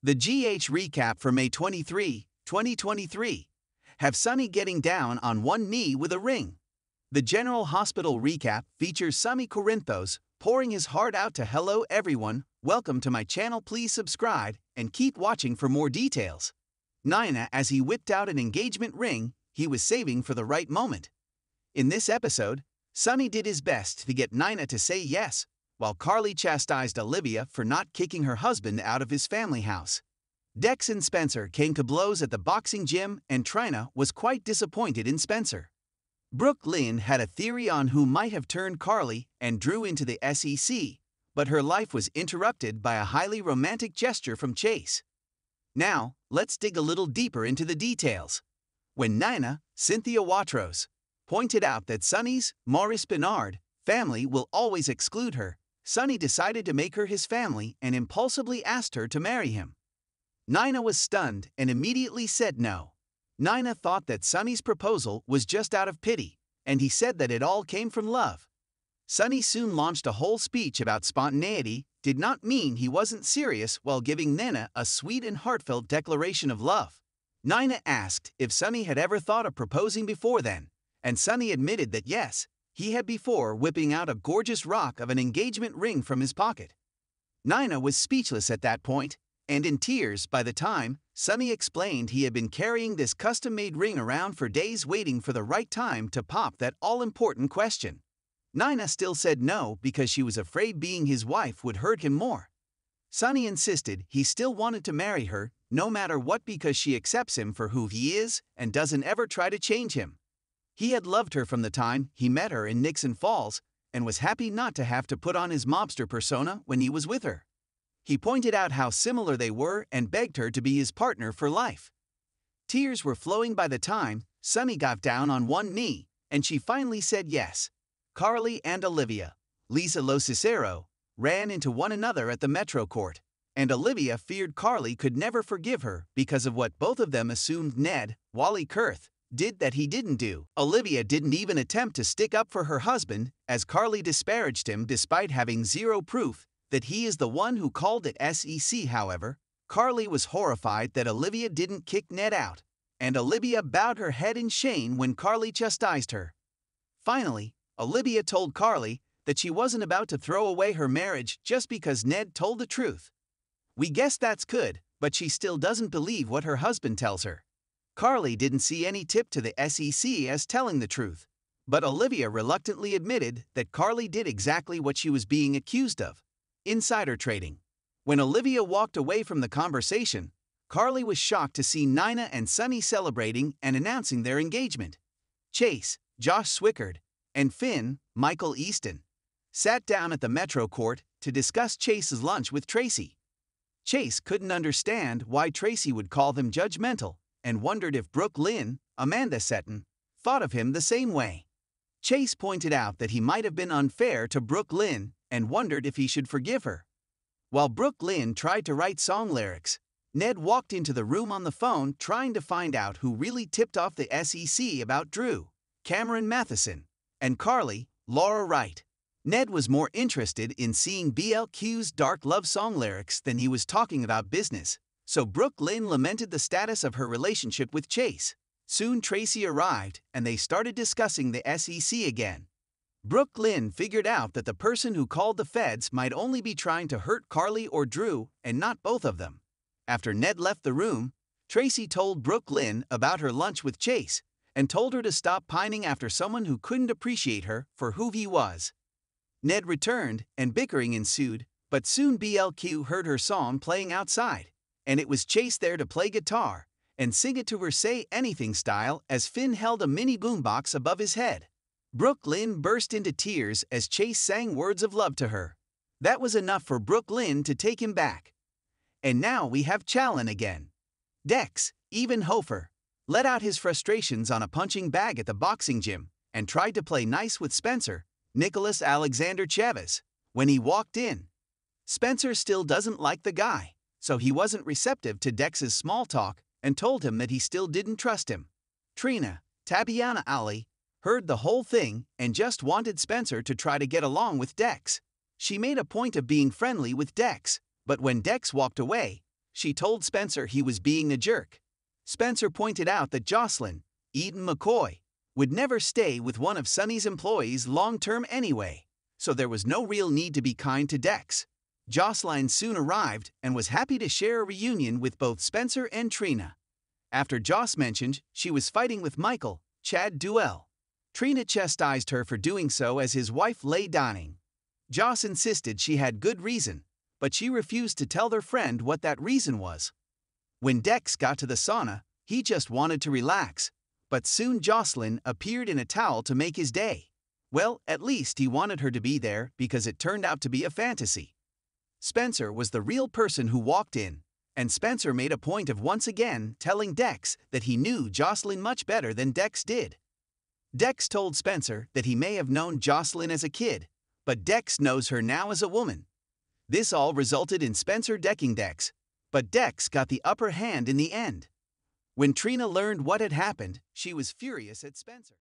The GH recap for May 23, 2023. Have Sonny getting down on one knee with a ring. The General Hospital recap features Sonny Corinthos pouring his heart out to hello everyone, welcome to my channel, please subscribe and keep watching for more details. Naina as he whipped out an engagement ring he was saving for the right moment. In this episode, Sonny did his best to get Naina to say yes, while Carly chastised Olivia for not kicking her husband out of his family house. Dex and Spencer came to blows at the boxing gym and Trina was quite disappointed in Spencer. Brooke Lynn had a theory on who might have turned Carly and Drew into the SEC, but her life was interrupted by a highly romantic gesture from Chase. Now, let's dig a little deeper into the details. When Naina, Cynthia Watros, pointed out that Sonny's, Maurice Bernard, family will always exclude her, Sonny decided to make her his family and impulsively asked her to marry him. Naina was stunned and immediately said no. Naina thought that Sonny's proposal was just out of pity, and he said that it all came from love. Sonny soon launched a whole speech about spontaneity did not mean he wasn't serious while giving Naina a sweet and heartfelt declaration of love. Naina asked if Sonny had ever thought of proposing before then, and Sonny admitted that yes, he had before, whipping out a gorgeous rock of an engagement ring from his pocket. Naina was speechless at that point, and in tears by the time Sonny explained he had been carrying this custom-made ring around for days waiting for the right time to pop that all-important question. Naina still said no because she was afraid being his wife would hurt him more. Sonny insisted he still wanted to marry her, no matter what, because she accepts him for who he is and doesn't ever try to change him. He had loved her from the time he met her in Nixon Falls and was happy not to have to put on his mobster persona when he was with her. He pointed out how similar they were and begged her to be his partner for life. Tears were flowing by the time Sonny got down on one knee, and she finally said yes. Carly and Olivia, Lisa Lo Cicero, ran into one another at the Metro Court, and Olivia feared Carly could never forgive her because of what both of them assumed Ned, Wally Kurth, did that he didn't do. Olivia didn't even attempt to stick up for her husband, as Carly disparaged him despite having zero proof that he is the one who called it SEC. However, Carly was horrified that Olivia didn't kick Ned out, and Olivia bowed her head in shame when Carly chastised her. Finally, Olivia told Carly that she wasn't about to throw away her marriage just because Ned told the truth. We guess that's good, but she still doesn't believe what her husband tells her. Carly didn't see any tip to the SEC as telling the truth, but Olivia reluctantly admitted that Carly did exactly what she was being accused of: insider trading. When Olivia walked away from the conversation, Carly was shocked to see Naina and Sonny celebrating and announcing their engagement. Chase, Josh Swickard, and Finn, Michael Easton, sat down at the Metro Court to discuss Chase's lunch with Tracy. Chase couldn't understand why Tracy would call them judgmental, and wondered if Brooke Lynn, Amanda Seton, thought of him the same way. Chase pointed out that he might have been unfair to Brooke Lynn and wondered if he should forgive her. While Brooke Lynn tried to write song lyrics, Ned walked into the room on the phone trying to find out who really tipped off the SEC about Drew, Cameron Matheson, and Carly, Laura Wright. Ned was more interested in seeing BLQ's dark love song lyrics than he was talking about business, so Brooke Lynn lamented the status of her relationship with Chase. Soon Tracy arrived and they started discussing the SEC again. Brooke Lynn figured out that the person who called the feds might only be trying to hurt Carly or Drew and not both of them. After Ned left the room, Tracy told Brooke Lynn about her lunch with Chase and told her to stop pining after someone who couldn't appreciate her for who he was. Ned returned and bickering ensued, but soon BLQ heard her song playing outside, and it was Chase there to play guitar and sing it to her Say Anything style as Finn held a mini boombox above his head. Brooke Lynn burst into tears as Chase sang words of love to her. That was enough for Brooke Lynn to take him back. And now we have Challen again. Dex, even Hofer, let out his frustrations on a punching bag at the boxing gym and tried to play nice with Spencer, Nicholas Alexander Chavez, when he walked in. Spencer still doesn't like the guy, so he wasn't receptive to Dex's small talk and told him that he still didn't trust him. Trina, Tabiana Ali, heard the whole thing and just wanted Spencer to try to get along with Dex. She made a point of being friendly with Dex, but when Dex walked away, She told Spencer he was being a jerk. Spencer pointed out that Jocelyn, Eden McCoy, would never stay with one of Sonny's employees long-term anyway, so there was no real need to be kind to Dex. Jocelyn soon arrived and was happy to share a reunion with both Spencer and Trina. After Joss mentioned she was fighting with Michael, Chad Duell. Trina chastised her for doing so as his wife lay dying. Joss insisted she had good reason, but she refused to tell their friend what that reason was. When Dex got to the sauna, he just wanted to relax, but soon Jocelyn appeared in a towel to make his day. Well, at least he wanted her to be there because it turned out to be a fantasy. Spencer was the real person who walked in, and Spencer made a point of once again telling Dex that he knew Jocelyn much better than Dex did. Dex told Spencer that he may have known Jocelyn as a kid, but Dex knows her now as a woman. This all resulted in Spencer decking Dex, but Dex got the upper hand in the end. When Trina learned what had happened, she was furious at Spencer.